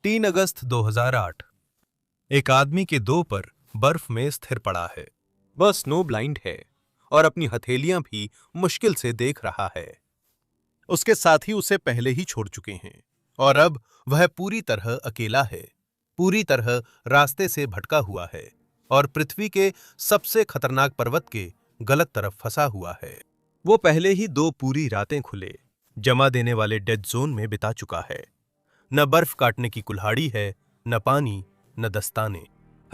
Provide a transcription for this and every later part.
3 अगस्त 2008। एक आदमी के दो पर बर्फ में स्थिर पड़ा है। वह स्नो ब्लाइंड है और अपनी हथेलियां भी मुश्किल से देख रहा है। उसके साथी उसे पहले ही छोड़ चुके हैं और अब वह पूरी तरह अकेला है, पूरी तरह रास्ते से भटका हुआ है और पृथ्वी के सबसे खतरनाक पर्वत के गलत तरफ फंसा हुआ है। वो पहले ही 2 पूरी रातें खुले जमा देने वाले डेड जोन में बिता चुका है। न बर्फ काटने की कुल्हाड़ी है, न पानी, न दस्ताने।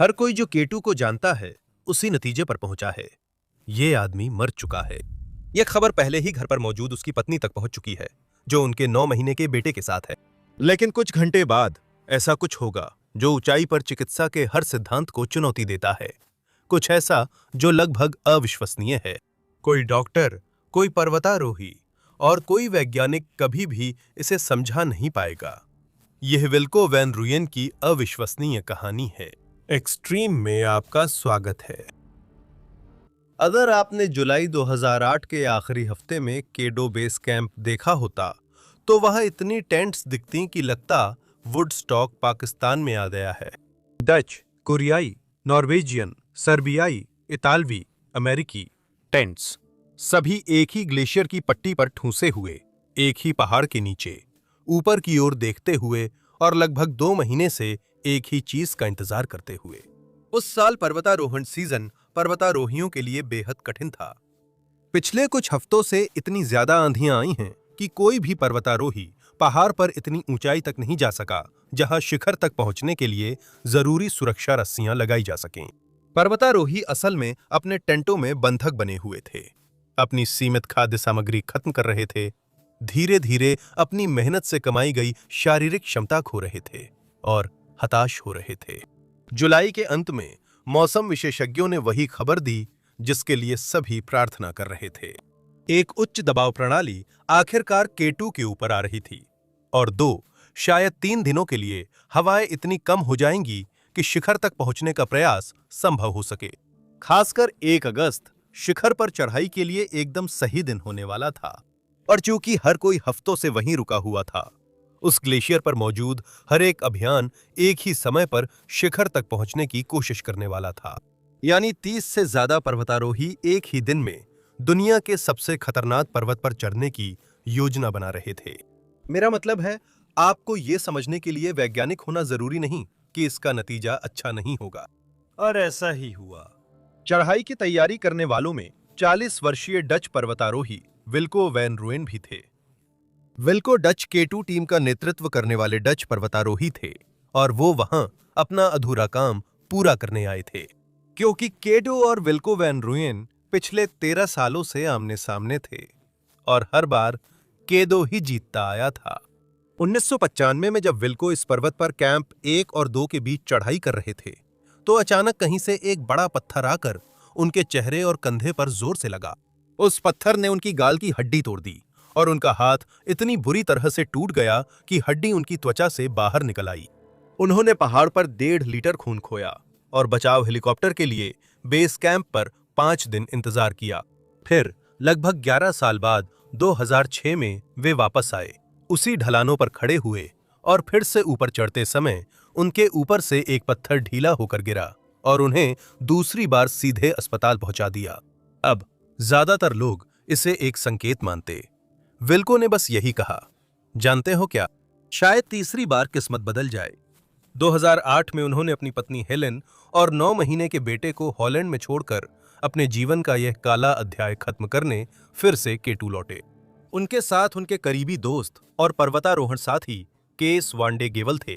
हर कोई जो केटू को जानता है उसी नतीजे पर पहुंचा है। ये आदमी मर चुका है। यह खबर पहले ही घर पर मौजूद उसकी पत्नी तक पहुंच चुकी है, जो उनके 9 महीने के बेटे के साथ है। लेकिन कुछ घंटे बाद ऐसा कुछ होगा जो ऊंचाई पर चिकित्सा के हर सिद्धांत को चुनौती देता है। कुछ ऐसा जो लगभग अविश्वसनीय है। कोई डॉक्टर, कोई पर्वतारोही और कोई वैज्ञानिक कभी भी इसे समझा नहीं पाएगा। यह विल्को वैन रूयन की अविश्वसनीय कहानी है। एक्सट्रीम में आपका स्वागत है। अगर आपने जुलाई 2008 के आखिरी हफ्ते में केडो बेस कैंप देखा होता तो वह इतनी टेंट्स दिखती कि लगता वुडस्टॉक पाकिस्तान में आ गया है। डच, कोरियाई, नॉर्वेजियन, सर्बियाई, इतालवी, अमेरिकी टेंट्स सभी एक ही ग्लेशियर की पट्टी पर ठूंसे हुए, एक ही पहाड़ के नीचे ऊपर की ओर देखते हुए और लगभग 2 महीने से एक ही चीज का इंतजार करते हुए। उस साल पर्वतारोहण सीजन पर्वतारोहियों के लिए बेहद कठिन था। पिछले कुछ हफ्तों से इतनी ज्यादा आंधियां आई हैं कि कोई भी पर्वतारोही पहाड़ पर इतनी ऊंचाई तक नहीं जा सका जहां शिखर तक पहुंचने के लिए जरूरी सुरक्षा रस्सियां लगाई जा सकें। पर्वतारोही असल में अपने टेंटों में बंधक बने हुए थे, अपनी सीमित खाद्य सामग्री खत्म कर रहे थे, धीरे धीरे अपनी मेहनत से कमाई गई शारीरिक क्षमता खो रहे थे और हताश हो रहे थे। जुलाई के अंत में मौसम विशेषज्ञों ने वही खबर दी जिसके लिए सभी प्रार्थना कर रहे थे। एक उच्च दबाव प्रणाली आखिरकार केटू के ऊपर आ रही थी और 2 शायद 3 दिनों के लिए हवाएं इतनी कम हो जाएंगी कि शिखर तक पहुंचने का प्रयास संभव हो सके। खासकर 1 अगस्त शिखर पर चढ़ाई के लिए एकदम सही दिन होने वाला था और चूंकि हर कोई हफ्तों से वहीं रुका हुआ था, उस ग्लेशियर पर मौजूद हर एक अभियान एक ही समय पर शिखर तक पहुंचने की कोशिश करने वाला था। यानी 30 से ज्यादा पर्वतारोही एक ही दिन में दुनिया के सबसे खतरनाक पर्वत पर चढ़ने की योजना बना रहे थे। मेरा मतलब है, आपको यह समझने के लिए वैज्ञानिक होना जरूरी नहीं कि इसका नतीजा अच्छा नहीं होगा। और ऐसा ही हुआ। चढ़ाई की तैयारी करने वालों में 40 वर्षीय डच पर्वतारोही विल्को वैन रूयन भी थे। विल्को डच केटू टीम का नेतृत्व करने वाले डच पर्वतारोही थे और वो वहां अपना अधूरा काम पूरा करने आए थे, क्योंकि केटो और विल्को वैन रूयन पिछले 13 सालों से आमने सामने थे और हर बार केदो ही जीतता आया था। 1995 में जब विल्को इस पर्वत पर कैंप 1 और 2 के बीच चढ़ाई कर रहे थे तो अचानक कहीं से एक बड़ा पत्थर आकर उनके चेहरे और कंधे पर जोर से लगा। उस पत्थर ने उनकी गाल की हड्डी तोड़ दी और उनका हाथ इतनी बुरी तरह से टूट गया कि हड्डी उनकी त्वचा से बाहर निकल आई। उन्होंने पहाड़ पर 1.5 लीटर खून खोया और बचाव हेलीकॉप्टर के लिए बेस कैंप पर 5 दिन इंतजार किया। फिर लगभग 11 साल बाद 2006 में वे वापस आए, उसी ढलानों पर खड़े हुए और फिर से ऊपर चढ़ते समय उनके ऊपर से एक पत्थर ढीला होकर गिरा और उन्हें दूसरी बार सीधे अस्पताल पहुंचा दिया। अब ज्यादातर लोग इसे एक संकेत मानते। विल्को ने बस यही कहा, जानते हो क्या, शायद तीसरी बार किस्मत बदल जाए। 2008 में उन्होंने अपनी पत्नी हेलेन और 9 महीने के बेटे को हॉलैंड में छोड़कर अपने जीवन का यह काला अध्याय खत्म करने फिर से केटू लौटे। उनके साथ उनके करीबी दोस्त और पर्वतारोहण साथी केस वांडे गेवल थे।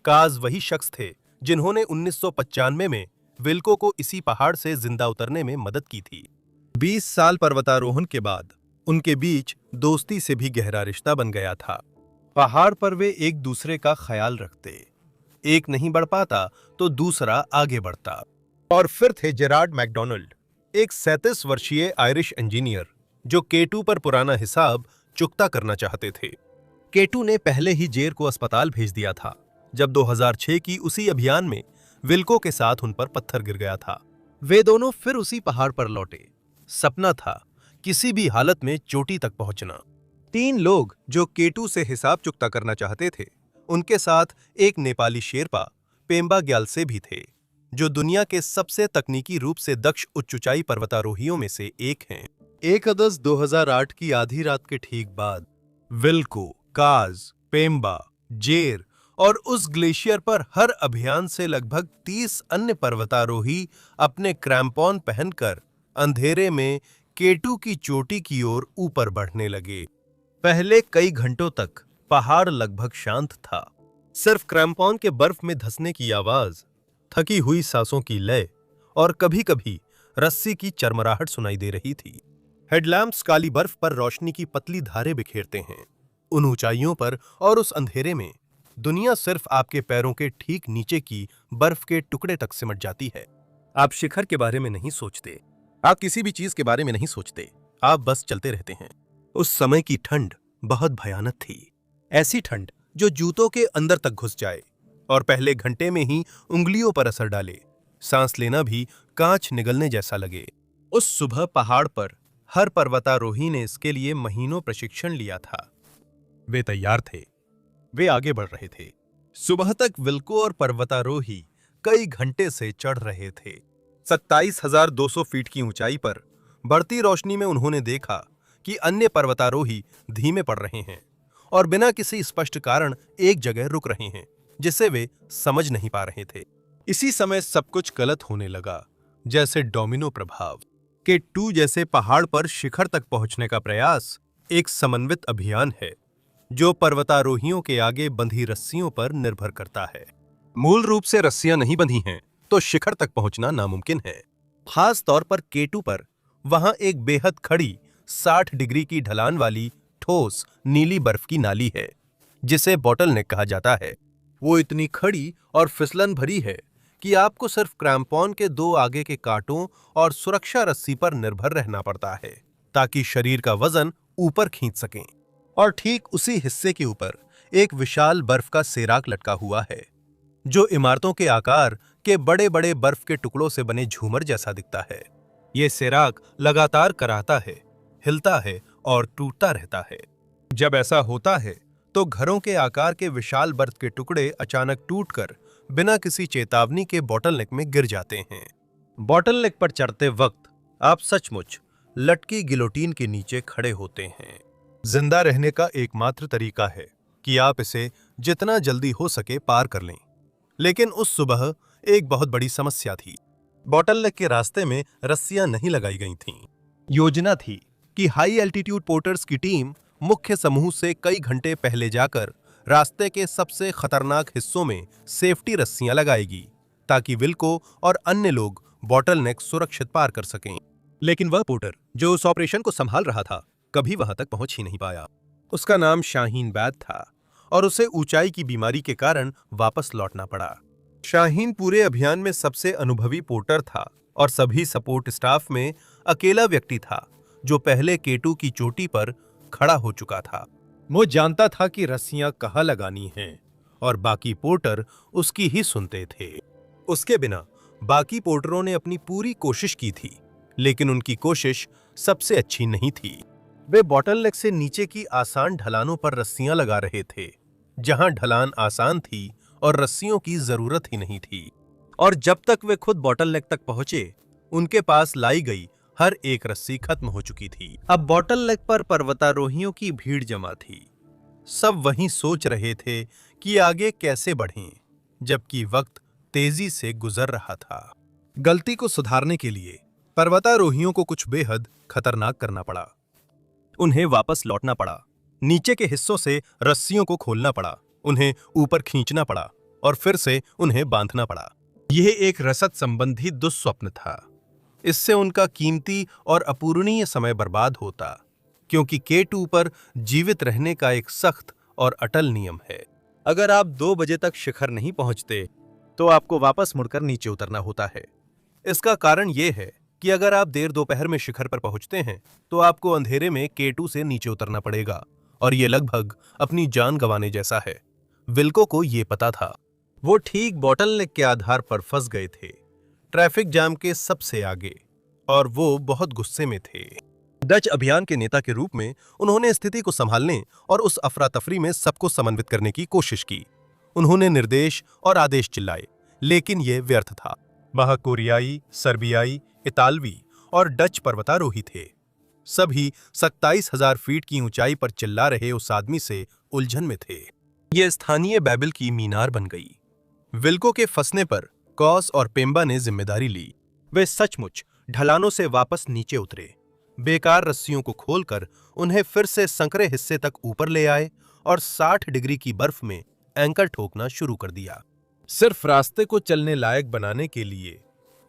काज वही शख्स थे जिन्होंने 1995 में विल्को को इसी पहाड़ से जिंदा उतरने में मदद की थी। 20 साल पर्वतारोहण के बाद उनके बीच दोस्ती से भी गहरा रिश्ता बन गया था। पहाड़ पर वे एक दूसरे का ख्याल रखते, एक नहीं बढ़ पाता तो दूसरा आगे बढ़ता। और फिर थे जेरार्ड मैकडॉनल्ड, एक 37 वर्षीय आयरिश इंजीनियर जो केटू पर पुराना हिसाब चुकता करना चाहते थे। केटू ने पहले ही जेर को अस्पताल भेज दिया था जब 2006 की उसी अभियान में विल्को के साथ उन पर पत्थर गिर गया था। वे दोनों फिर उसी पहाड़ पर लौटे। सपना था किसी भी हालत में चोटी तक पहुंचना। 3 लोग जो केटू से हिसाब चुकता करना चाहते थे उनके साथ एक नेपाली शेरपा पेम्बा ग्याल्से भी थे, जो दुनिया के सबसे तकनीकी रूप से दक्ष उच्च ऊंचाई पर्वतारोहियों में से एक हैं। 1 अगस्त 2008 की आधी रात के ठीक बाद विल्को, काज, पेम्बा, जेर और उस ग्लेशियर पर हर अभियान से लगभग 30 अन्य पर्वतारोही अपने क्रैम्पॉन पहनकर अंधेरे में K2 की चोटी की ओर ऊपर बढ़ने लगे। पहले कई घंटों तक पहाड़ लगभग शांत था। सिर्फ क्रैम्पॉन के बर्फ में धंसने की आवाज, थकी हुई सांसों की लय और कभी-कभी रस्सी की चरमराहट सुनाई दे रही थी। हेडलैम्प्स काली बर्फ पर रोशनी की पतली धारें बिखेरते हैं। उन ऊंचाइयों पर और उस अंधेरे में दुनिया सिर्फ आपके पैरों के ठीक नीचे की बर्फ के टुकड़े तक सिमट जाती है। आप शिखर के बारे में नहीं सोचते, आप किसी भी चीज के बारे में नहीं सोचते, आप बस चलते रहते हैं। उस समय की ठंड बहुत भयानक थी, ऐसी ठंड जो जूतों के अंदर तक घुस जाए और पहले घंटे में ही उंगलियों पर असर डाले, सांस लेना भी कांच निगलने जैसा लगे। उस सुबह पहाड़ पर हर पर्वतारोही ने इसके लिए महीनों प्रशिक्षण लिया था। वे तैयार थे, वे आगे बढ़ रहे थे। सुबह तक विल्को और पर्वतारोही कई घंटे से चढ़ रहे थे। 27,200 फीट की ऊंचाई पर बढ़ती रोशनी में उन्होंने देखा कि अन्य पर्वतारोही धीमे पड़ रहे हैं और बिना किसी स्पष्ट कारण एक जगह रुक रहे हैं, जिसे वे समझ नहीं पा रहे थे। इसी समय सब कुछ गलत होने लगा, जैसे डोमिनो प्रभाव। K2 जैसे पहाड़ पर शिखर तक पहुंचने का प्रयास एक समन्वित अभियान है, जो पर्वतारोहियों के आगे बंधी रस्सियों पर निर्भर करता है। मूल रूप से रस्सियां नहीं बंधी हैं, तो शिखर तक पहुंचना नामुमकिन है। खास तौर पर K2 पर वहां एक बेहद खड़ी 60 डिग्री की ढलान वाली ठोस नीली बर्फ की नाली है, जिसे बॉटलनेक कहा जाता है। वो इतनी खड़ी और फिसलन भरी है कि आपको सिर्फ क्रैम्पॉन के 2 आगे के कांटों और सुरक्षा रस्सी पर निर्भर रहना पड़ता है, ताकि शरीर का वजन ऊपर खींच सकें। और ठीक उसी हिस्से के ऊपर एक विशाल बर्फ का सेराक लटका हुआ है, जो इमारतों के आकार के बड़े-बड़े बर्फ के टुकड़ों से बने झूमर जैसा दिखता है। ये सेराक लगातार कराहता है, हिलता है और टूटता रहता है। जब ऐसा होता है, तो घरों के आकार के विशाल बर्फ के टुकड़े अचानक टूटकर बिना किसी चेतावनी के बॉटलनेक में गिर जाते हैं। बॉटलनेक पर चढ़ते वक्त आप सचमुच लटकी गिलोटीन के नीचे खड़े होते हैं। जिंदा रहने का एकमात्र तरीका है कि आप इसे जितना जल्दी हो सके पार कर लें। लेकिन उस सुबह एक बहुत बड़ी समस्या थी। बॉटलनेक के रास्ते में रस्सियां नहीं लगाई गई थीं। योजना थी कि हाई एल्टीट्यूड पोर्टर्स की टीम मुख्य समूह से कई घंटे पहले जाकर रास्ते के सबसे खतरनाक हिस्सों में सेफ्टी रस्सियां लगाएगी, ताकि विल्को और अन्य लोग बॉटलनेक सुरक्षित पार कर सकें। लेकिन वह पोर्टर जो उस ऑपरेशन को संभाल रहा था, कभी वहां तक पहुंच ही नहीं पाया। उसका नाम शाहीन बैद था और उसे ऊंचाई की बीमारी के कारण वापस लौटना पड़ा। शाहीन पूरे अभियान में सबसे अनुभवी पोर्टर था और सभी सपोर्ट स्टाफ में अकेला व्यक्ति था जो पहले K2 की चोटी पर खड़ा हो चुका था। वो जानता था कि रस्सियां कहाँ लगानी हैं और बाकी पोर्टर उसकी ही सुनते थे। उसके बिना बाकी पोर्टरों ने अपनी पूरी कोशिश की थी, लेकिन उनकी कोशिश सबसे अच्छी नहीं थी। वे बॉटलनेक से नीचे की आसान ढलानों पर रस्सियां लगा रहे थे, जहां ढलान आसान थी और रस्सियों की जरूरत ही नहीं थी। और जब तक वे खुद बॉटलनेक तक पहुंचे, उनके पास लाई गई हर एक रस्सी खत्म हो चुकी थी। अब बॉटलनेक पर पर्वतारोहियों की भीड़ जमा थी। सब वहीं सोच रहे थे कि आगे कैसे बढ़ें, जबकि वक्त तेजी से गुजर रहा था। गलती को सुधारने के लिए पर्वतारोहियों को कुछ बेहद खतरनाक करना पड़ा। उन्हें वापस लौटना पड़ा, नीचे के हिस्सों से रस्सियों को खोलना पड़ा, उन्हें ऊपर खींचना पड़ा और फिर से उन्हें बांधना पड़ा। यह एक रसद संबंधी दुस्वप्न था। इससे उनका कीमती और अपूरणीय समय बर्बाद होता, क्योंकि K2 पर जीवित रहने का एक सख्त और अटल नियम है। अगर आप 2 बजे तक शिखर नहीं पहुंचते, तो आपको वापस मुड़कर नीचे उतरना होता है। इसका कारण यह है कि अगर आप देर दोपहर में शिखर पर पहुंचते हैं, तो आपको अंधेरे में K2 से नीचे उतरना पड़ेगा और यह लगभग अपनी जान गंवाने जैसा है। विल्को को यह पता था। वो ठीक बॉटलनेक के आधार पर फंस गए थे, ट्रैफिक जाम के सबसे आगे, और वो बहुत गुस्से में थे। डच अभियान के नेता के रूप में उन्होंने स्थिति को संभालने और उस अफरा तफरी में सबको समन्वित करने की कोशिश की, उन्होंने निर्देश और आदेश चिल्लाए, लेकिन यह व्यर्थ था। वह कोरियाई, सर्बियाई, इतालवी और डच पर्वतारोही थे। सभी 27,000 फीट की ऊंचाई पर चिल्ला रहे उस आदमी से उलझन में थे। यह स्थानीय बैबल की मीनार बन गई। विल्को के फंसने पर कॉस और पेम्बा ने जिम्मेदारी ली। वे सचमुच ढलानों से वापस नीचे उतरे, बेकार रस्सियों को खोलकर उन्हें फिर से संकरे हिस्से तक ऊपर ले आए और 60 डिग्री की बर्फ में एंकर ठोकना शुरू कर दिया। सिर्फ रास्ते को चलने लायक बनाने के लिए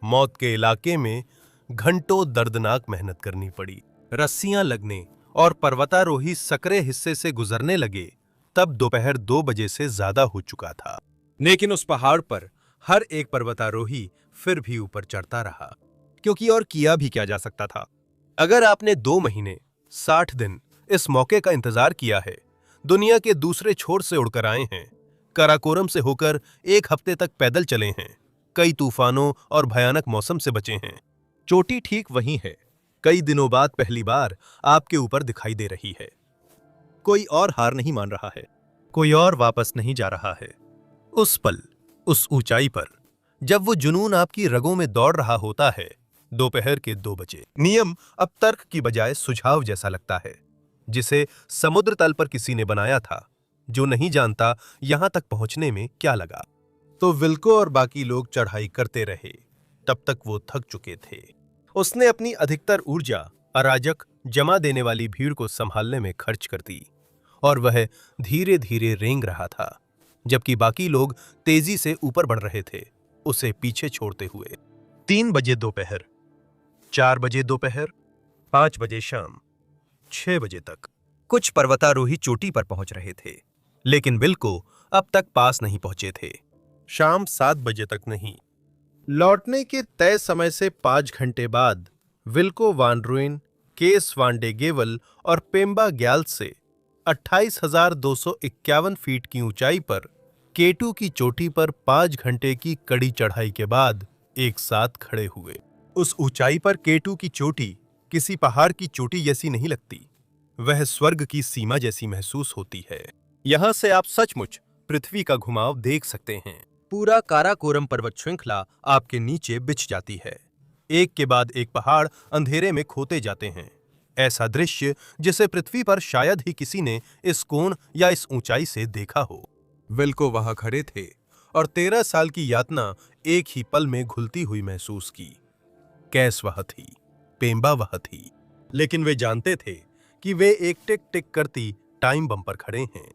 मौत के इलाके में घंटों दर्दनाक मेहनत करनी पड़ी। रस्सियां लगने और पर्वतारोही सकरे हिस्से से गुजरने लगे तब दोपहर 2 बजे से ज्यादा हो चुका था। लेकिन उस पहाड़ पर हर एक पर्वतारोही फिर भी ऊपर चढ़ता रहा, क्योंकि और किया भी क्या जा सकता था। अगर आपने 2 महीने 60 दिन इस मौके का इंतजार किया है, दुनिया के दूसरे छोर से उड़कर आए हैं, काराकोरम से होकर 1 हफ्ते तक पैदल चले हैं, कई तूफानों और भयानक मौसम से बचे हैं, चोटी ठीक वहीं है, कई दिनों बाद पहली बार आपके ऊपर दिखाई दे रही है। कोई और हार नहीं मान रहा है, कोई और वापस नहीं जा रहा है। उस पल, उस ऊंचाई पर, जब वो जुनून आपकी रगों में दौड़ रहा होता है, दोपहर के 2 बजे। नियम अब तर्क की बजाय सुझाव जैसा लगता है, जिसे समुद्र तल पर किसी ने बनाया था, जो नहीं जानता यहां तक पहुंचने में क्या लगा। तो विल्को और बाकी लोग चढ़ाई करते रहे, तब तक वो थक चुके थे। उसने अपनी अधिकतर ऊर्जा अराजक जमा देने वाली भीड़ को संभालने में खर्च कर दी, और वह धीरे धीरे रेंग रहा था, जबकि बाकी लोग तेजी से ऊपर बढ़ रहे थे, उसे पीछे छोड़ते हुए। 3 बजे दोपहर, 4 बजे दोपहर, 5 बजे शाम, 6 बजे तक कुछ पर्वतारोही चोटी पर पहुंच रहे थे, लेकिन विल्को अब तक पास नहीं पहुंचे थे। शाम 7 बजे तक नहीं। लौटने के तय समय से 5 घंटे बाद Wilco van Rooijen, Cas van de Gevel और पेम्बा ग्याल से 28,251 फीट की ऊंचाई पर केटू की चोटी पर 5 घंटे की कड़ी चढ़ाई के बाद एक साथ खड़े हुए। उस ऊंचाई पर केटू की चोटी किसी पहाड़ की चोटी जैसी नहीं लगती, वह स्वर्ग की सीमा जैसी महसूस होती है। यहां से आप सचमुच पृथ्वी का घुमाव देख सकते हैं। पूरा काराकोरम पर्वत श्रृंखला आपके नीचे बिछ जाती है। एक के बाद एक पहाड़ अंधेरे में खोते जाते हैं। ऐसा दृश्य जिसे पृथ्वी पर शायद ही किसी ने इस कोण या इस ऊंचाई से देखा हो। विल्को वहां खड़े थे और 13 साल की यातना एक ही पल में घुलती हुई महसूस की। कैस वह थी, पेम्बा वह थी, लेकिन वे जानते थे कि वे एक टिक टिक करती टाइम बम पर खड़े हैं।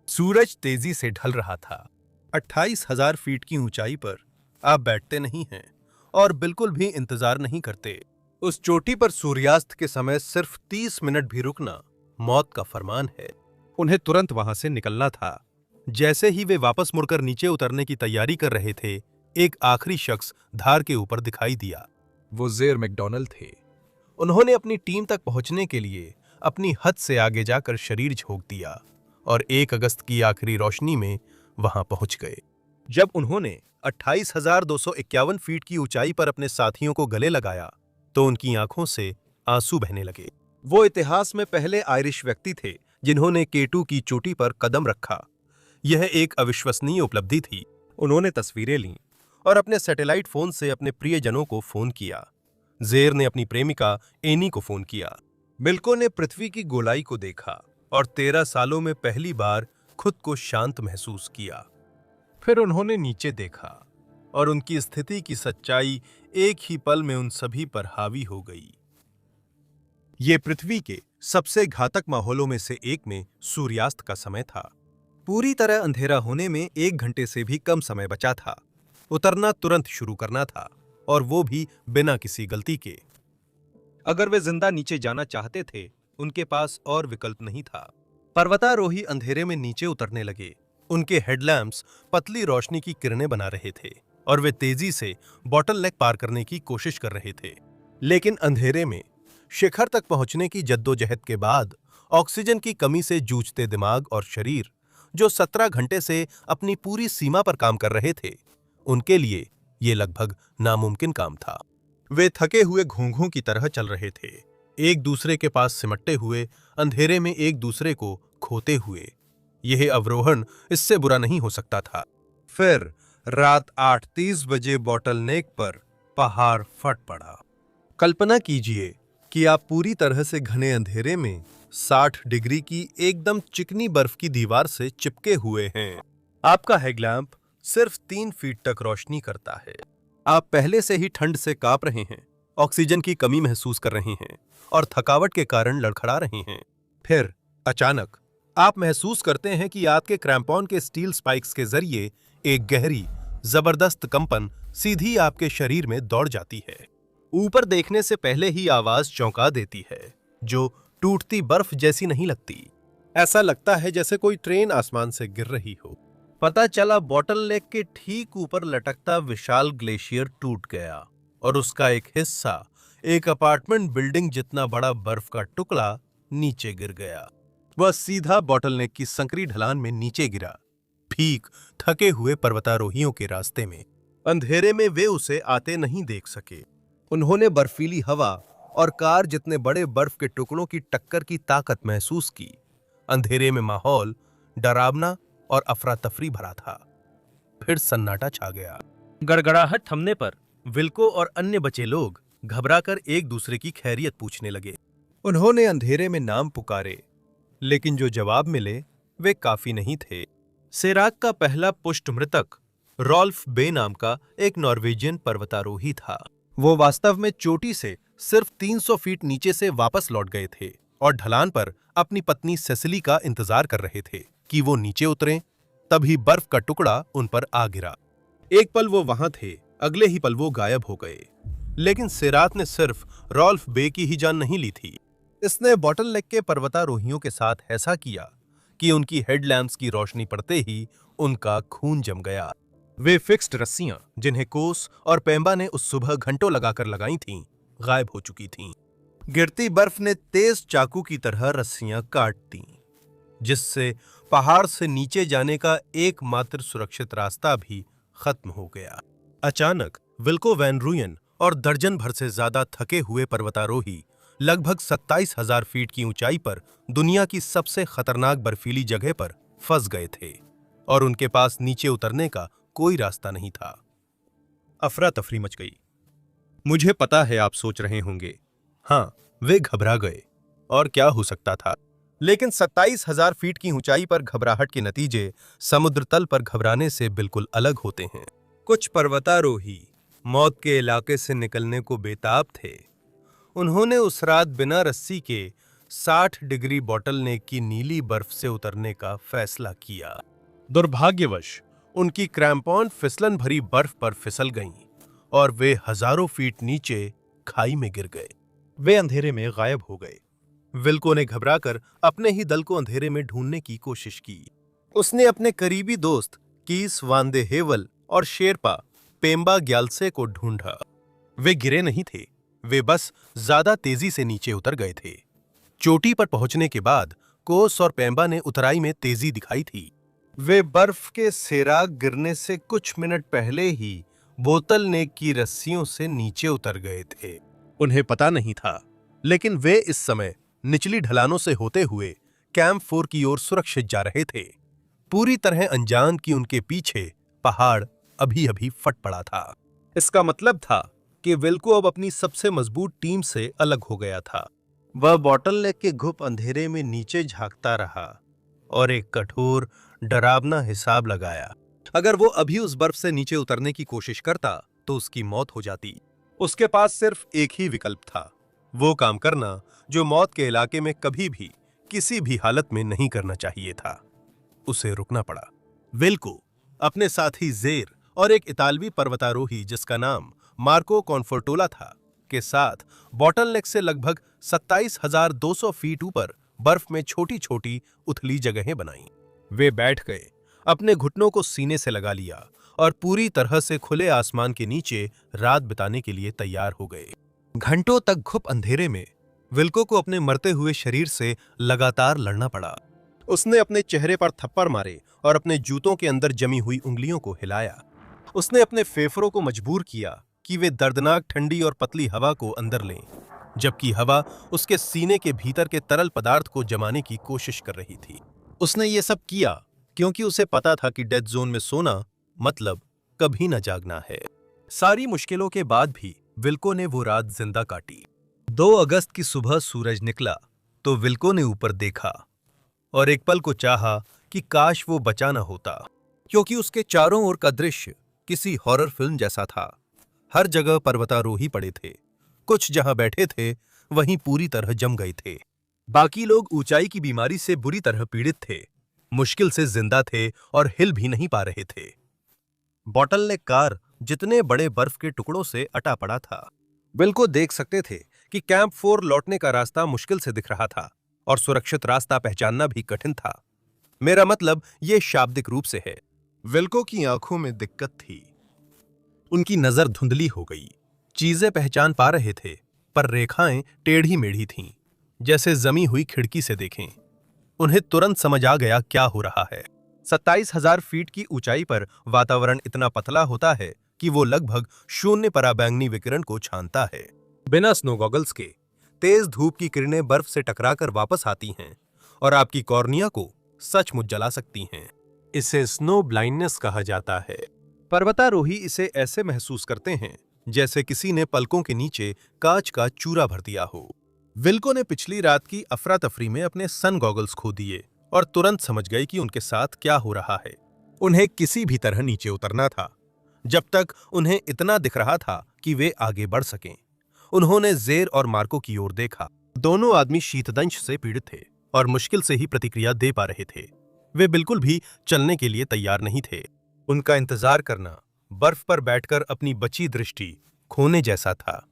सूरज तेजी से ढल रहा था। 28,000 फीट की ऊंचाई पर आप बैठते नहीं हैं और बिल्कुल भी इंतजार नहीं करते। उस चोटी पर सूर्यास्त के समय सिर्फ 30 मिनट भी रुकना मौत का फरमान है। उन्हें तुरंत वहां से निकलना था। जैसे ही वे वापस मुड़कर नीचे उतरने की तैयारी कर रहे थे, एक आखिरी शख्स धार के ऊपर दिखाई दिया। वो ज़ेर मैकडॉनल्ड थे। उन्होंने अपनी टीम तक पहुंचने के लिए अपनी हद से आगे जाकर शरीर झोंक दिया और 1 अगस्त की आखिरी रोशनी में वहां पहुंच गए। जब उन्होंने 28,251 फीट की ऊंचाई पर अपने साथियों को गले लगाया, तो उनकी आंखों से आंसू बहने लगे। वो इतिहास में पहले आयरिश व्यक्ति थे जिन्होंने केटू की चोटी पर कदम रखा। यह एक अविश्वसनीय उपलब्धि थी। उन्होंने तस्वीरें लीं और अपने सैटेलाइट फोन से अपने प्रियजनों को फोन किया। ज़ेर ने अपनी प्रेमिका एनी को फोन किया। विल्को ने पृथ्वी की गोलाई को देखा और 13 सालों में पहली बार खुद को शांत महसूस किया। फिर उन्होंने नीचे देखा और उनकी स्थिति की सच्चाई एक ही पल में उन सभी पर हावी हो गई। ये पृथ्वी के सबसे घातक माहौलों में से एक में सूर्यास्त का समय था। पूरी तरह अंधेरा होने में 1 घंटे से भी कम समय बचा था। उतरना तुरंत शुरू करना था, और वो भी बिना किसी गलती के। अगर वे जिंदा नीचे जाना चाहते थे, उनके पास और विकल्प नहीं था। पर्वतारोही अंधेरे में नीचे उतरने लगे। उनके हेडलैम्प्स पतली रोशनी की किरणें बना रहे थे और वे तेजी से बॉटलनेक पार करने की कोशिश कर रहे थे। लेकिन अंधेरे में शिखर तक पहुंचने की जद्दोजहद के बाद ऑक्सीजन की कमी से जूझते दिमाग और शरीर, जो 17 घंटे से अपनी पूरी सीमा पर काम कर रहे थे, उनके लिए ये लगभग नामुमकिन काम था। वे थके हुए घोंघों की तरह चल रहे थे, एक दूसरे के पास सिमटते हुए, अंधेरे में एक दूसरे को खोते हुए। यह अवरोहण इससे बुरा नहीं हो सकता था। फिर रात 8:30 बजे बॉटल नेक पर पहाड़ फट पड़ा। कल्पना कीजिए कि आप पूरी तरह से घने अंधेरे में 60 डिग्री की एकदम चिकनी बर्फ की दीवार से चिपके हुए हैं। आपका हेडलैम्प सिर्फ 3 फीट तक रोशनी करता है। आप पहले से ही ठंड से कांप रहे हैं, ऑक्सीजन की कमी महसूस कर रहे हैं और थकावट के कारण लड़खड़ा रहे हैं। फिर अचानक आप महसूस करते हैं कि आपके क्रैम्पॉन के स्टील स्पाइक्स के जरिए एक गहरी, जबरदस्त कंपन सीधी आपके शरीर में दौड़ जाती है। ऊपर देखने से पहले ही आवाज चौंका देती है, जो टूटती बर्फ जैसी नहीं लगती। ऐसा लगता है जैसे कोई ट्रेन आसमान से गिर रही हो। पता चला बॉटल नेक के ठीक ऊपर लटकता विशाल ग्लेशियर टूट गया और उसका एक हिस्सा, एक अपार्टमेंट बिल्डिंग जितना बड़ा बर्फ का टुकड़ा, नीचे गिर गया। वह सीधा बॉटल नेक की संकरी ढलान में नीचे गिरा, ठीक थके हुए पर्वतारोहियों के रास्ते में। अंधेरे में वे उसे आते नहीं देख सके। उन्होंने बर्फीली हवा और कार जितने बड़े बर्फ के टुकड़ों की टक्कर की ताकत महसूस की। अंधेरे में माहौल डरावना और अफरा तफरी भरा था। फिर सन्नाटा छा गया। गड़गड़ाहट थमने पर विल्को और अन्य बचे लोग घबराकर एक दूसरे की खैरियत पूछने लगे। उन्होंने अंधेरे में नाम पुकारे, लेकिन जो जवाब मिले वे काफी नहीं थे। सेराक का पहला पुष्ट मृतक रॉल्फ बे नाम का एक नॉर्वेजियन पर्वतारोही था। वो वास्तव में चोटी से सिर्फ 300 फीट नीचे से वापस लौट गए थे और ढलान पर अपनी पत्नी सेसिली का इंतजार कर रहे थे कि वो नीचे उतरें। तभी बर्फ का टुकड़ा उन पर आ गिरा। एक पल वो वहां थे, अगले ही पल वो गायब हो गए। लेकिन सेरात ने सिर्फ रॉल्फ बे की ही जान नहीं ली थी। इसने बॉटल नेक के पर्वतारोहियों के साथ ऐसा किया कि उनकी हेडलैम्प्स की रोशनी पड़ते ही उनका खून जम गया। वे फिक्स्ड रस्सियां, जिन्हें कोस और पेम्बा ने उस सुबह घंटों लगाकर लगाई थीं, गायब हो चुकी थीं। गिरती बर्फ ने तेज चाकू की तरह रस्सियां काट दी, जिससे पहाड़ से नीचे जाने का एकमात्र सुरक्षित रास्ता भी खत्म हो गया। अचानक विल्को वैन रूयन और दर्जन भर से ज्यादा थके हुए पर्वतारोही लगभग 27,000 फीट की ऊंचाई पर दुनिया की सबसे खतरनाक बर्फीली जगह पर फंस गए थे और उनके पास नीचे उतरने का कोई रास्ता नहीं था। अफरा तफरी मच गई। मुझे पता है आप सोच रहे होंगे, हाँ, वे घबरा गए और क्या हो सकता था। लेकिन 27,000 फीट की ऊंचाई पर घबराहट के नतीजे समुद्र तल पर घबराने से बिल्कुल अलग होते हैं। कुछ पर्वतारोही मौत के इलाके से निकलने को बेताब थे। उन्होंने उस रात बिना रस्सी के 60 डिग्री बॉटल नेक की नीली बर्फ से उतरने का फैसला किया। दुर्भाग्यवश उनकी क्रैम्पॉन फिसलन भरी बर्फ पर फिसल गईं और वे हजारों फीट नीचे खाई में गिर गए। वे अंधेरे में गायब हो गए। विल्को ने घबराकर अपने ही दल को अंधेरे में ढूंढने की कोशिश की। उसने अपने करीबी दोस्त कीस वान दे हेवल और शेरपा पेम्बा ग्याल्से को ढूंढा। वे गिरे नहीं थे, वे बस ज्यादा तेजी से नीचे उतर गए थे। चोटी पर पहुंचने के बाद कोस और पेम्बा ने उतराई में तेजी दिखाई थी। वे बर्फ के सेराग गिरने से कुछ मिनट पहले ही बोतल नेक की रस्सियों से नीचे उतर गए थे। उन्हें पता नहीं था, लेकिन वे इस समय निचली ढलानों से होते हुए कैंप 4 की ओर सुरक्षित जा रहे थे, पूरी तरह अनजान कि उनके पीछे पहाड़ अभी अभी फट पड़ा था। इसका मतलब था कि विल्को अब अपनी सबसे मजबूत टीम से अलग हो गया था। वह बॉटल नेक के घुप अंधेरे में नीचे झांकता रहा और एक कठोर, डरावना हिसाब लगाया। अगर वो अभी उस बर्फ से नीचे उतरने की कोशिश करता तो उसकी मौत हो जाती। उसके पास सिर्फ एक ही विकल्प था, वो काम करना जो मौत के इलाके में कभी भी किसी भी हालत में नहीं करना चाहिए था। उसे रुकना पड़ा। विल्को अपने साथी जेर और एक इतालवी पर्वतारोही जिसका नाम मार्को कॉन्फोर्टोला था के साथ बॉटल नेक से लगभग 27,200 फीट ऊपर बर्फ में छोटी छोटी उथली जगहें बनाई। वे बैठ गए, अपने घुटनों को सीने से लगा लिया और पूरी तरह से खुले आसमान के नीचे रात बिताने के लिए तैयार हो गए। घंटों तक घुप अंधेरे में विल्को को अपने मरते हुए शरीर से लगातार लड़ना पड़ा। उसने अपने चेहरे पर थप्पड़ मारे और अपने जूतों के अंदर जमी हुई उंगलियों को हिलाया। उसने अपने फेफड़ों को मजबूर किया कि वे दर्दनाक ठंडी और पतली हवा को अंदर लें, जबकि हवा उसके सीने के भीतर के तरल पदार्थ को जमाने की कोशिश कर रही थी। उसने ये सब किया क्योंकि उसे पता था कि डेथ जोन में सोना मतलब कभी न जागना है। सारी मुश्किलों के बाद भी विल्को ने वो रात जिंदा काटी। 2 अगस्त की सुबह सूरज निकला तो विल्को ने ऊपर देखा और एक पल को चाहा कि काश वो बचा न होता, क्योंकि उसके चारों ओर का दृश्य किसी हॉरर फिल्म जैसा था। हर जगह पर्वतारोही पड़े थे, कुछ जहां बैठे थे वहीं पूरी तरह जम गए थे। बाकी लोग ऊंचाई की बीमारी से बुरी तरह पीड़ित थे, मुश्किल से जिंदा थे और हिल भी नहीं पा रहे थे। बॉटलनेक कार जितने बड़े बर्फ के टुकड़ों से अटा पड़ा था। विल्को देख सकते थे कि कैंप 4 लौटने का रास्ता मुश्किल से दिख रहा था और सुरक्षित रास्ता पहचानना भी कठिन था। मेरा मतलब ये शाब्दिक रूप से है। विल्को की आंखों में दिक्कत थी, उनकी नजर धुंधली हो गई। चीजें पहचान पा रहे थे पर रेखाएं टेढ़ी मेढ़ी थीं, जैसे जमी हुई खिड़की से देखें। उन्हें तुरंत समझ आ गया क्या हो रहा है। 27,000 फीट की ऊंचाई पर वातावरण इतना पतला होता है कि वो लगभग शून्य पराबैंगनी विकिरण को छानता है। बिना स्नो गॉगल्स के तेज धूप की किरणें बर्फ से टकराकर वापस आती हैं और आपकी कॉर्निया को सचमुच जला सकती हैं। इसे स्नो ब्लाइंडनेस कहा जाता है। पर्वतारोही इसे ऐसे महसूस करते हैं जैसे किसी ने पलकों के नीचे कांच का चूरा भर दिया हो। विल्को ने पिछली रात की अफरा तफरी में अपने सन गॉगल्स खो दिए और तुरंत समझ गए कि उनके साथ क्या हो रहा है। उन्हें किसी भी तरह नीचे उतरना था, जब तक उन्हें इतना दिख रहा था कि वे आगे बढ़ सकें। उन्होंने जेर और मार्को की ओर देखा। दोनों आदमी शीतदंश से पीड़ित थे और मुश्किल से ही प्रतिक्रिया दे पा रहे थे। वे बिल्कुल भी चलने के लिए तैयार नहीं थे। उनका इंतजार करना बर्फ पर बैठकर अपनी बची दृष्टि खोने जैसा था।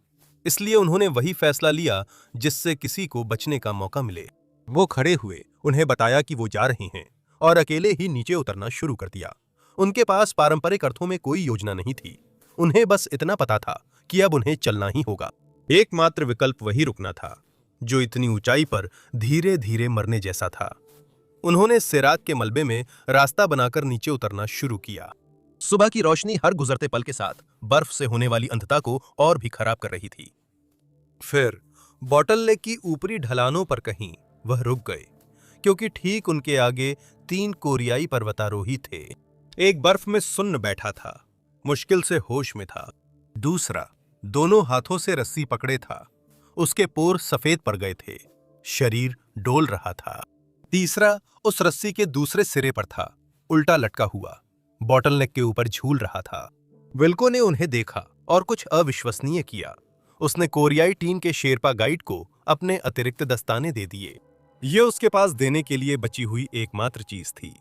इसलिए उन्होंने वही फैसला लिया जिससे किसी को बचने का मौका मिले। वो खड़े हुए, उन्हें बताया कि वो जा रहे हैं और अकेले ही नीचे उतरना शुरू कर दिया। उनके पास पारंपरिक अर्थों में कोई योजना नहीं थी। उन्हें बस इतना पता था कि अब उन्हें चलना ही होगा। एकमात्र विकल्प वही रुकना था, जो इतनी ऊंचाई पर धीरे धीरे मरने जैसा था। उन्होंने सिरात के मलबे में रास्ता बनाकर नीचे उतरना शुरू किया। सुबह की रोशनी हर गुजरते पल के साथ बर्फ से होने वाली अंधता को और भी खराब कर रही थी। फिर बॉटलनेक की ऊपरी ढलानों पर कहीं वह रुक गए, क्योंकि ठीक उनके आगे 3 कोरियाई पर्वतारोही थे। एक बर्फ में सुन्न बैठा था, मुश्किल से होश में था। दूसरा दोनों हाथों से रस्सी पकड़े था, उसके पोर सफेद पड़ गए थे, शरीर डोल रहा था। तीसरा उस रस्सी के दूसरे सिरे पर था, उल्टा लटका हुआ, बॉटलनेक के ऊपर झूल रहा था। विल्को ने उन्हें देखा और कुछ अविश्वसनीय किया। उसने कोरियाई टीम के शेरपा गाइड को अपने अतिरिक्त दस्ताने दे दिए। यह उसके पास देने के लिए बची हुई एकमात्र चीज थी।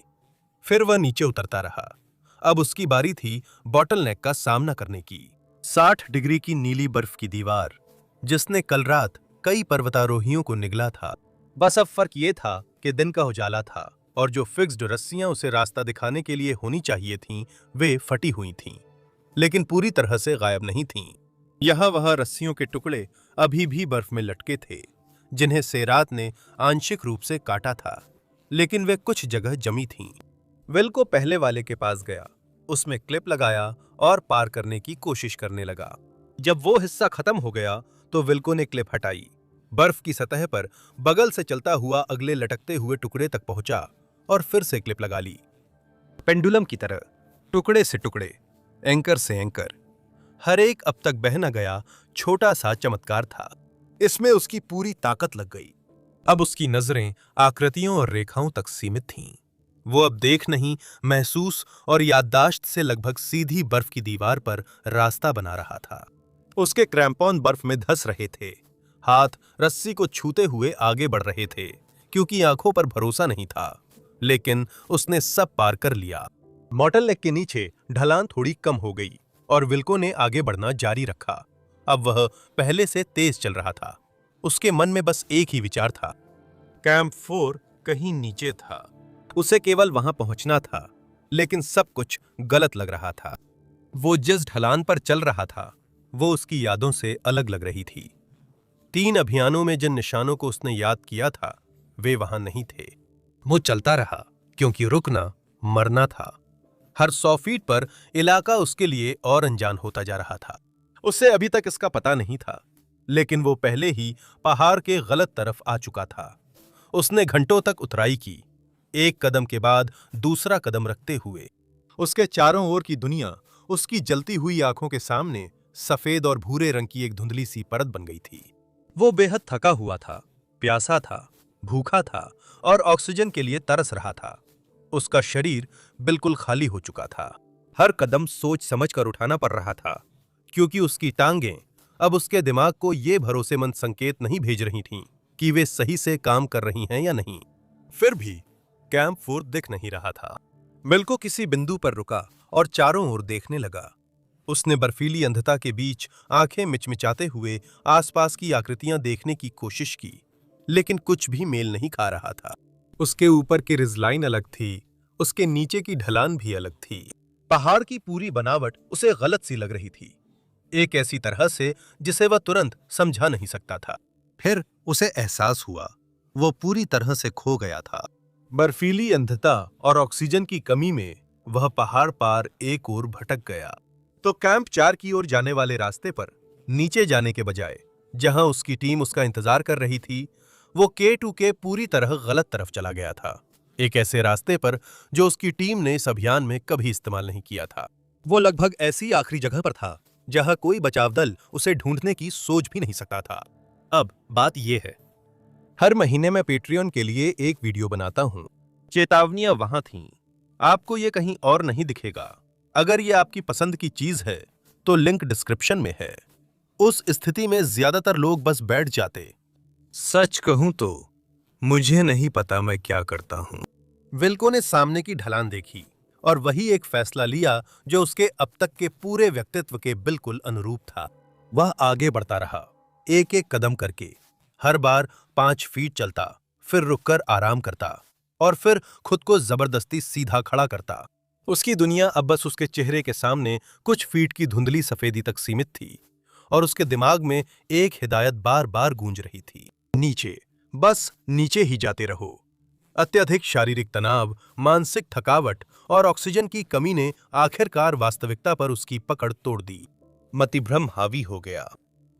फिर वह नीचे उतरता रहा। अब उसकी बारी थी बॉटलनेक का सामना करने की। 60 डिग्री की नीली बर्फ की दीवार, जिसने कल रात कई पर्वतारोहियों को निगला था। बस अब फर्क ये था कि दिन का उजाला था और जो फिक्स्ड रस्सियां उसे रास्ता दिखाने के लिए होनी चाहिए थीं, वे फटी हुई थीं, लेकिन पूरी तरह से गायब नहीं थीं। यहां वहां रस्सियों के टुकड़े अभी भी बर्फ में लटके थे, जिन्हें सेरात ने आंशिक रूप से काटा था, लेकिन वे कुछ जगह जमी थीं। विल्को पहले वाले के पास गया, उसमें क्लिप लगाया और पार करने की कोशिश करने लगा। जब वो हिस्सा खत्म हो गया तो विल्को ने क्लिप हटाई, बर्फ की सतह पर बगल से चलता हुआ अगले लटकते हुए टुकड़े तक पहुंचा और फिर से क्लिप लगा ली। पेंडुलम की तरह, टुकड़े से टुकड़े, एंकर से एंकर, हर एक अब तक बह न गया छोटा सा चमत्कार था। इसमें उसकी पूरी ताकत लग गई। अब उसकी नजरें आकृतियों और रेखाओं तक सीमित थीं। वो अब देख नहीं, महसूस और याददाश्त से लगभग सीधी बर्फ की दीवार पर रास्ता बना रहा था। उसके क्रैम्पॉन बर्फ में धंस रहे थे, हाथ रस्सी को छूते हुए आगे बढ़ रहे थे, क्योंकि आंखों पर भरोसा नहीं था। लेकिन उसने सब पार कर लिया। बॉटलनेक के नीचे ढलान थोड़ी कम हो गई और विल्को ने आगे बढ़ना जारी रखा। अब वह पहले से तेज चल रहा था। उसके मन में बस एक ही विचार था, कैंप 4 कहीं नीचे था। उसे केवल वहां पहुंचना था, लेकिन सब कुछ गलत लग रहा था। वो जिस ढलान पर चल रहा था, वो उसकी यादों से अलग लग रही थी। 3 अभियानों में जिन निशानों को उसने याद किया था, वे वहां नहीं थे। वो चलता रहा, क्योंकि रुकना मरना था। हर 100 फीट पर इलाका उसके लिए और अनजान होता जा रहा था। उसे अभी तक इसका पता नहीं था, लेकिन वो पहले ही पहाड़ के गलत तरफ आ चुका था। उसने घंटों तक उतराई की, एक कदम के बाद दूसरा कदम रखते हुए उसके चारों ओर की दुनिया उसकी जलती हुई आंखों के सामने सफेद और भूरे रंग की एक धुंधली सी परत बन गई थी। वो बेहद थका हुआ था, प्यासा था, भूखा था और ऑक्सीजन के लिए तरस रहा था। उसका शरीर बिल्कुल खाली हो चुका था। हर कदम सोच समझ कर उठाना पड़ रहा था, क्योंकि उसकी टांगें अब उसके दिमाग को ये भरोसेमंद संकेत नहीं भेज रही थीं कि वे सही से काम कर रही हैं या नहीं। फिर भी कैंप 4 दिख नहीं रहा था। विल्को किसी बिंदु पर रुका और चारों ओर देखने लगा। उसने बर्फीली अंधता के बीच आंखें मिचमिचाते हुए आसपास की आकृतियां देखने की कोशिश की, लेकिन कुछ भी मेल नहीं खा रहा था। उसके ऊपर की रिजलाइन अलग थी, उसके नीचे की ढलान भी अलग थी। पहाड़ की पूरी बनावट उसे गलत सी लग रही थी, एक ऐसी तरह से जिसे वह तुरंत समझा नहीं सकता था। फिर उसे एहसास हुआ वो पूरी तरह से खो गया था। बर्फीली अंधता और ऑक्सीजन की कमी में वह पहाड़ पार एक ओर भटक गया। तो कैंप 4 की ओर जाने वाले रास्ते पर नीचे जाने के बजाय जहां उसकी टीम उसका इंतजार कर रही थी, वो K2 के पूरी तरह गलत तरफ चला गया था। एक ऐसे रास्ते पर जो उसकी टीम ने इस अभियान में कभी इस्तेमाल नहीं किया था। वो लगभग ऐसी आखिरी जगह पर था जहां कोई बचाव दल उसे ढूंढने की सोच भी नहीं सकता था। अब बात यह है, हर महीने मैं पेट्रियन के लिए एक वीडियो बनाता हूं। चेतावनियां वहां थीं, आपको ये कहीं और नहीं दिखेगा। अगर ये आपकी पसंद की चीज है तो लिंक डिस्क्रिप्शन में है। उस स्थिति में ज्यादातर लोग बस बैठ जाते। सच कहूं तो मुझे नहीं पता मैं क्या करता हूं। विल्को ने सामने की ढलान देखी और वही एक फैसला लिया जो उसके अब तक के पूरे व्यक्तित्व के बिल्कुल अनुरूप था। वह आगे बढ़ता रहा, एक एक कदम करके। हर बार 5 फीट चलता, फिर रुककर आराम करता और फिर खुद को जबरदस्ती सीधा खड़ा करता। उसकी दुनिया अब बस उसके चेहरे के सामने कुछ फीट की धुंधली सफेदी तक सीमित थी और उसके दिमाग में एक हिदायत बार बार गूंज रही थी, नीचे, बस नीचे ही जाते रहो। अत्यधिक शारीरिक तनाव, मानसिक थकावट और ऑक्सीजन की कमी ने आखिरकार वास्तविकता पर उसकी पकड़ तोड़ दी। मतिभ्रम हावी हो गया।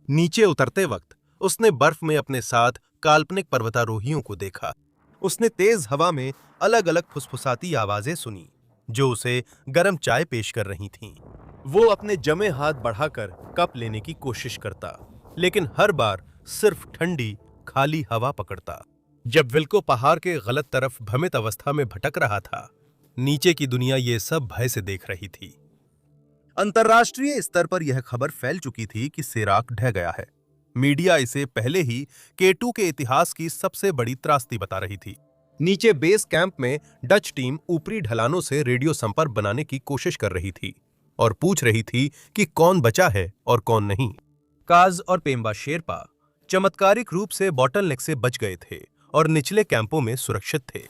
नीचे उतरते वक्त उसने बर्फ में अपने साथ काल्पनिक पर्वतारोहियों को देखा। उसने तेज हवा में अलग अलग फुसफुसाती आवाजें सुनी जो उसे गर्म चाय पेश कर रही थीं। वो अपने जमे हाथ बढ़ाकर कप लेने की कोशिश करता, लेकिन हर बार सिर्फ ठंडी खाली हवा पकड़ता। जब विल्को पहाड़ के गलत तरफ भ्रमित अवस्था में भटक रहा था, नीचे की दुनिया ये सब भय से देख रही थी। अंतर्राष्ट्रीय स्तर पर यह खबर फैल चुकी थी कि सेराक ढह गया है। मीडिया इसे पहले ही K2 के इतिहास की सबसे बड़ी त्रासदी बता रही थी। नीचे बेस कैंप में डच टीम ऊपरी ढलानों से रेडियो संपर्क बनाने की कोशिश कर रही थी और पूछ रही थी कि कौन बचा है और कौन नहीं। काज और पेम्बा शेरपा चमत्कारिक रूप से बॉटलनेक से बच गए थे और निचले कैंपों में सुरक्षित थे,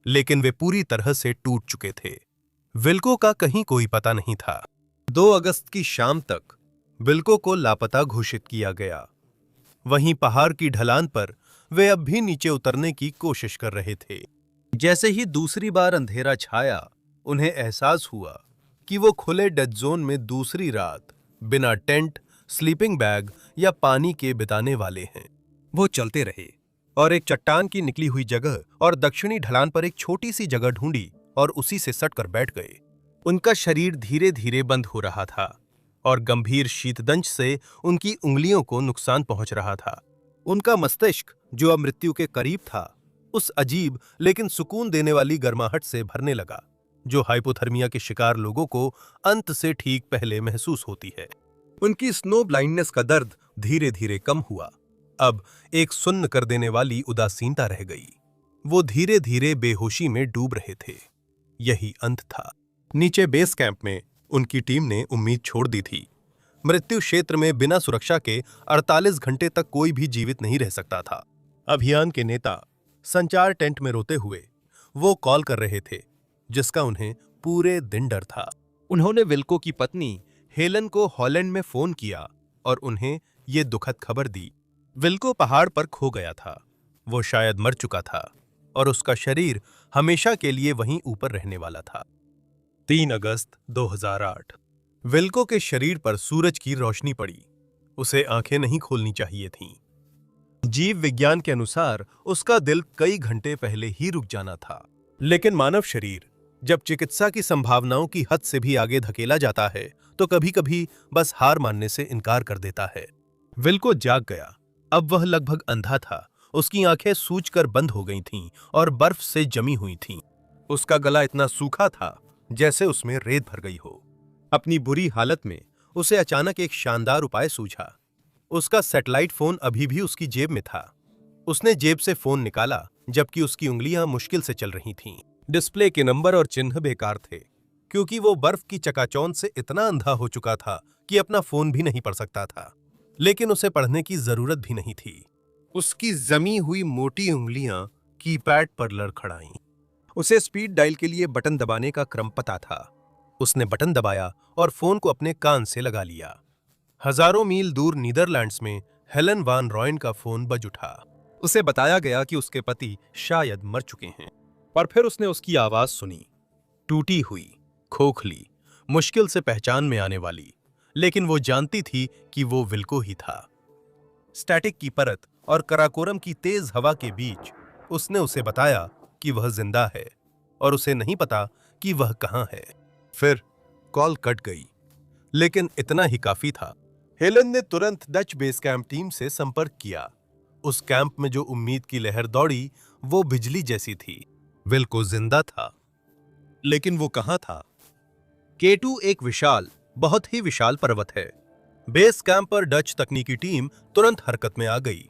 लेकिन वे पूरी तरह से टूट चुके थे। विल्को का कहीं कोई पता नहीं था। 2 अगस्त की शाम तक विल्को को लापता घोषित किया गया। वहीं पहाड़ की ढलान पर वे अब भी नीचे उतरने की कोशिश कर रहे थे। जैसे ही दूसरी बार अंधेरा छाया, उन्हें एहसास हुआ कि वो खुले डेड जोन में दूसरी रात बिना टेंट, स्लीपिंग बैग या पानी के बिताने वाले हैं। वो चलते रहे और एक चट्टान की निकली हुई जगह और दक्षिणी ढलान पर एक छोटी सी जगह ढूंढी और उसी से सटकर बैठ गए। उनका शरीर धीरे धीरे बंद हो रहा था और गंभीर शीतदंश से उनकी उंगलियों को नुकसान पहुंच रहा था। उनका मस्तिष्क, जो अब मृत्यु के करीब था, उस अजीब लेकिन सुकून देने वाली गर्माहट से भरने लगा जो हाइपोथर्मिया के शिकार लोगों को अंत से ठीक पहले महसूस होती है। उनकी स्नो ब्लाइंडनेस का दर्द धीरे धीरे कम हुआ। अब एक सुन्न कर देने वाली उदासीनता रह गई। वो धीरे धीरे बेहोशी में डूब रहे थे। यही अंत था। नीचे बेस कैंप में उनकी टीम ने उम्मीद छोड़ दी थी। मृत्यु क्षेत्र में बिना सुरक्षा के 48 घंटे तक कोई भी जीवित नहीं रह सकता था। अभियान के नेता संचार टेंट में रोते हुए वो कॉल कर रहे थे, जिसका उन्हें पूरे दिन डर था। उन्होंने विल्को की पत्नी हेलन को हॉलैंड में फोन किया और उन्हें ये दुखद खबर दी। विल्को पहाड़ पर खो गया था। वो शायद मर चुका था और उसका शरीर हमेशा के लिए वहीं ऊपर रहने वाला था। 3 अगस्त 2008। विल्को के शरीर पर सूरज की रोशनी पड़ी। उसे आंखें नहीं खोलनी चाहिए थीं। जीव विज्ञान के अनुसार उसका दिल कई घंटे पहले ही रुक जाना था। लेकिन मानव शरीर जब चिकित्सा की संभावनाओं की हद से भी आगे धकेला जाता है तो कभी-कभी बस हार मानने से इनकार कर देता है। विल्को जाग गया। अब वह लगभग अंधा था। उसकी आंखें सूजकर बंद हो गई थीं और बर्फ से जमी हुई थीं। उसका गला इतना सूखा था जैसे उसमें रेत भर गई हो। अपनी बुरी हालत में उसे अचानक एक शानदार उपाय सूझा। उसका सैटेलाइट फोन अभी भी उसकी जेब में था। उसने जेब से फोन निकाला जबकि उसकी उंगलियां मुश्किल से चल रही थीं। डिस्प्ले के नंबर और चिन्ह बेकार थे क्योंकि वो बर्फ की चकाचौंध से इतना अंधा हो चुका था कि अपना फोन भी नहीं पढ़ सकता था। लेकिन उसे पढ़ने की जरूरत भी नहीं थी। उसकी जमी हुई मोटी उंगलियां कीपैड पर लड़खड़ाईं। उसे स्पीड डायल के लिए बटन दबाने का क्रम पता था। उसने बटन दबाया और फोन को अपने कान से लगा लिया। हजारों मील दूर नीदरलैंड्स में हेलन वान रॉयन का फोन बज उठा। उसे बताया गया कि उसके पति शायद मर चुके हैं। पर फिर उसने उसकी आवाज सुनी, टूटी हुई, खोखली, मुश्किल से पहचान में आने वाली, लेकिन वो जानती थी कि वो विल्को ही था। स्टैटिक की परत और कराकोरम की तेज हवा के बीच उसने उसे बताया कि वह जिंदा है और उसे नहीं पता कि वह कहां है। फिर कॉल कट गई, लेकिन इतना ही काफी था। हेलन ने तुरंत डच बेस कैंप टीम से संपर्क किया। उस कैंप में जो उम्मीद की लहर दौड़ी वो बिजली जैसी थी। विल्को जिंदा था, लेकिन वो कहां था? K2 एक विशाल, बहुत ही विशाल पर्वत है। बेस कैंप पर डच तकनीकी टीम तुरंत हरकत में आ गई।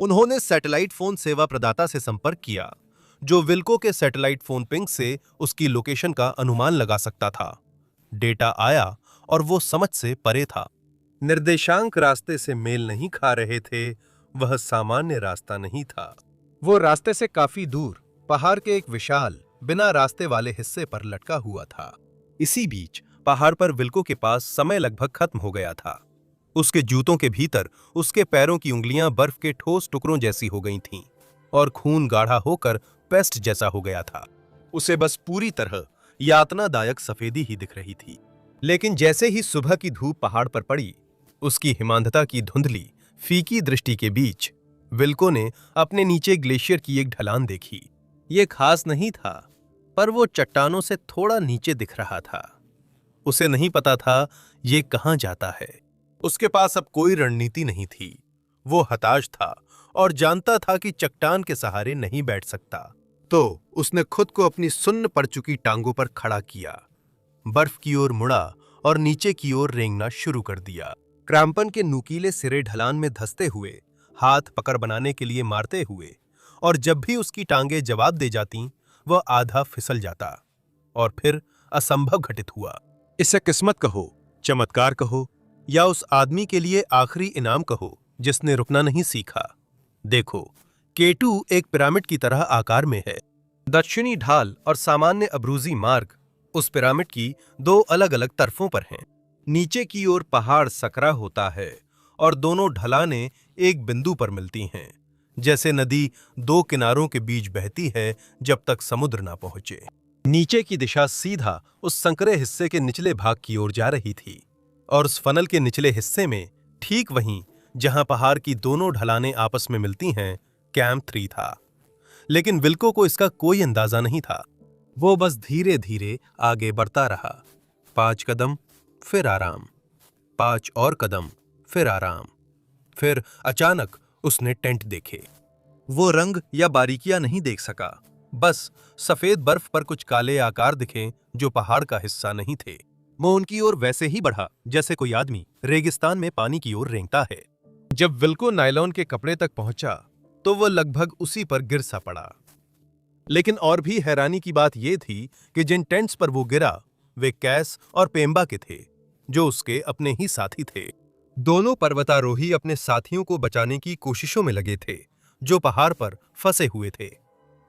उन्होंने सैटेलाइट फोन सेवा प्रदाता से संपर्क किया, जो विल्को के सैटेलाइट फोन पिंग से उसकी लोकेशन का अनुमान लगा सकता था। डेटा आया और वो समझ से परे था। निर्देशांक रास्ते से मेल नहीं खा रहे थे। वह सामान्य रास्ता नहीं था। वो रास्ते से काफी दूर पहाड़ के एक विशाल, बिना रास्ते वाले हिस्से पर लटका हुआ था। इसी बीच पहाड़ पर विल्को के पास समय लगभग खत्म हो गया था। उसके जूतों के भीतर उसके पैरों की उंगलियां बर्फ के ठोस टुकड़ों जैसी हो गई थीं और खून गाढ़ा होकर पेस्ट जैसा हो गया था। उसे बस पूरी तरह यातनादायक सफेदी ही दिख रही थी। लेकिन जैसे ही सुबह की धूप पहाड़ पर पड़ी, उसकी हिमांधता की धुंधली, फीकी दृष्टि के बीच विल्को ने अपने नीचे ग्लेशियर की एक ढलान देखी। ये खास नहीं था, पर वो चट्टानों से थोड़ा नीचे दिख रहा था। उसे नहीं पता था ये कहां जाता है। उसके पास अब कोई रणनीति नहीं थी। वो हताश था और जानता था कि चट्टान के सहारे नहीं बैठ सकता। तो उसने खुद को अपनी सुन्न पड़ चुकी टांगों पर खड़ा किया, बर्फ की ओर मुड़ा और नीचे की ओर रेंगना शुरू कर दिया। क्रैम्पन के नुकीले सिरे ढलान में धंसते हुए, हाथ पकड़ बनाने के लिए मारते हुए, और जब भी उसकी टांगें जवाब दे जातीं, वह आधा फिसल जाता। और फिर असंभव घटित हुआ। इसे किस्मत कहो, चमत्कार कहो, या उस आदमी के लिए आखिरी इनाम कहो जिसने रुकना नहीं सीखा। देखो, K2 एक पिरामिड की तरह आकार में है। दक्षिणी ढाल और सामान्य अब्रूजी मार्ग उस पिरामिड की दो अलग अलग तरफों पर हैं। नीचे की ओर पहाड़ सकरा होता है और दोनों ढलानें एक बिंदु पर मिलती हैं, जैसे नदी दो किनारों के बीच बहती है जब तक समुद्र ना पहुंचे। नीचे की दिशा सीधा उस संकरे हिस्से के निचले भाग की ओर जा रही थी, और उस फनल के निचले हिस्से में, ठीक वहीं जहां पहाड़ की दोनों ढलानें आपस में मिलती हैं, कैंप 3 था। लेकिन विल्को को इसका कोई अंदाजा नहीं था। वो बस धीरे धीरे आगे बढ़ता रहा। 5 कदम, फिर आराम, 5 और कदम, फिर आराम। फिर अचानक उसने टेंट देखे। वो रंग या बारीकियां नहीं देख सका, बस सफेद बर्फ पर कुछ काले आकार दिखे जो पहाड़ का हिस्सा नहीं थे। वो उनकी ओर वैसे ही बढ़ा जैसे कोई आदमी रेगिस्तान में पानी की ओर रेंगता है। जब विल्को नायलॉन के कपड़े तक पहुंचा तो वह लगभग उसी पर गिर सा पड़ा। लेकिन और भी हैरानी की बात यह थी कि जिन टेंट्स पर वो गिरा वे कैस और पेम्बा के थे, जो उसके अपने ही साथी थे। दोनों पर्वतारोही अपने साथियों को बचाने की कोशिशों में लगे थे जो पहाड़ पर फंसे हुए थे,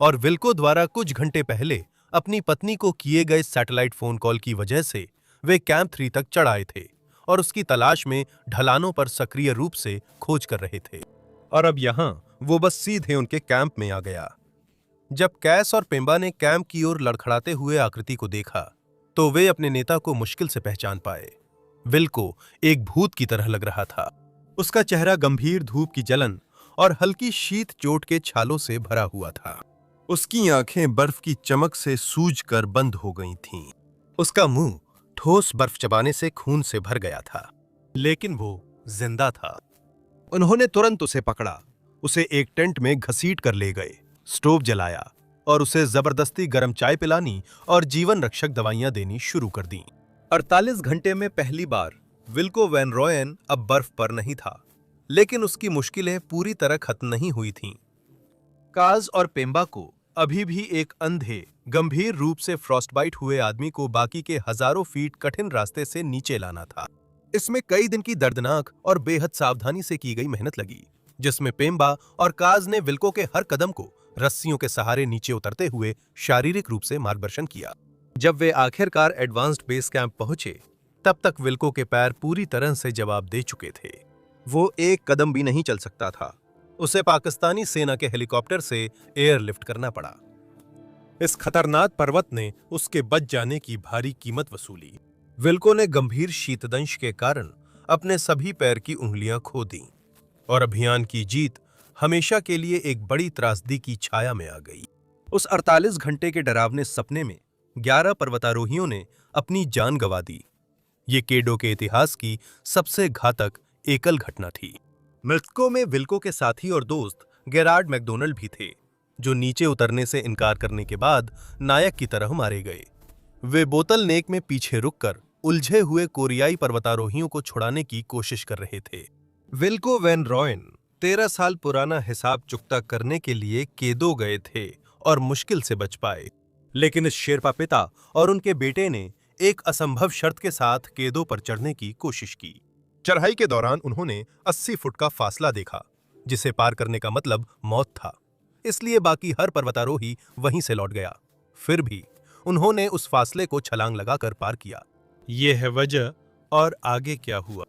और विल्को द्वारा कुछ घंटे पहले अपनी पत्नी को किए गए सैटेलाइट फोन कॉल की वजह से वे कैंप 3 तक चढ़ आए थे और उसकी तलाश में ढलानों पर सक्रिय रूप से खोज कर रहे थे। और अब यहां वो बस सीधे उनके कैंप में आ गया। जब कैस और पेम्बा ने कैंप की ओर लड़खड़ाते हुए आकृति को देखा तो वे अपने नेता को मुश्किल से पहचान पाए। विल्को एक भूत की तरह लग रहा था। उसका चेहरा गंभीर धूप की जलन और हल्की शीत चोट के छालों से भरा हुआ था। उसकी आंखें बर्फ की चमक से सूजकर बंद हो गई थीं। उसका मुंह ठोस बर्फ चबाने से खून से भर गया था, लेकिन वो जिंदा था। उन्होंने तुरंत उसे पकड़ा, उसे एक टेंट में घसीट कर ले गए, स्टोव जलाया और उसे जबरदस्ती गर्म चाय पिलानी और जीवन रक्षक दवाइयां देनी शुरू कर दी। 48 घंटे में पहली बार विल्को वैन रॉयन अब बर्फ पर नहीं था, लेकिन उसकी मुश्किलें पूरी तरह खत्म नहीं हुई थीं। काज और पेम्बा को अभी भी एक अंधे, गंभीर रूप से फ्रॉस्टबाइट हुए आदमी को बाकी के हजारों फीट कठिन रास्ते से नीचे लाना था। इसमें कई दिन की दर्दनाक और बेहद सावधानी से की गई मेहनत लगी, जिसमें पेम्बा और काज ने विल्को के हर कदम को रस्सियों के सहारे नीचे उतरते हुए शारीरिक रूप से मार्गदर्शन किया। जब वे आखिरकार एडवांस्ड बेस कैंप पहुंचे, तब तक विल्को के पैर पूरी तरह से जवाब दे चुके थे। वो एक कदम भी नहीं चल सकता था। उसे पाकिस्तानी सेना के हेलीकॉप्टर से एयरलिफ्ट करना पड़ा। इस खतरनाक पर्वत ने उसके बच जाने की भारी कीमत वसूली। विल्को ने गंभीर शीतदंश के कारण अपने सभी पैर की उंगलियां खो दीं और अभियान की जीत हमेशा के लिए एक बड़ी त्रासदी की छाया में आ गई। उस 48 घंटे के डरावने सपने में 11 पर्वतारोहियों ने अपनी जान गंवा दी। ये केडो के इतिहास की सबसे घातक एकल घटना थी। मृतकों में विल्को के साथी और दोस्त गेरार्ड मैकडोनल्ड भी थे, जो नीचे उतरने से इनकार करने के बाद नायक की तरह मारे गए। वे बोतल नेक में पीछे रुककर उलझे हुए कोरियाई पर्वतारोहियों को छुड़ाने की कोशिश कर रहे थे। विल्को वैन रॉयन 13 साल पुराना हिसाब चुकता करने के लिए केदो गए थे और मुश्किल से बच पाए, लेकिन इस शेरपा पिता और उनके बेटे ने एक असंभव शर्त के साथ केदो पर चढ़ने की कोशिश की। चढ़ाई के दौरान उन्होंने 80 फुट का फासला देखा, जिसे पार करने का मतलब मौत था। इसलिए बाकी हर पर्वतारोही वहीं से लौट गया। फिर भी उन्होंने उस फासले को छलांग लगाकर पार किया। ये है वजह, और आगे क्या हुआ।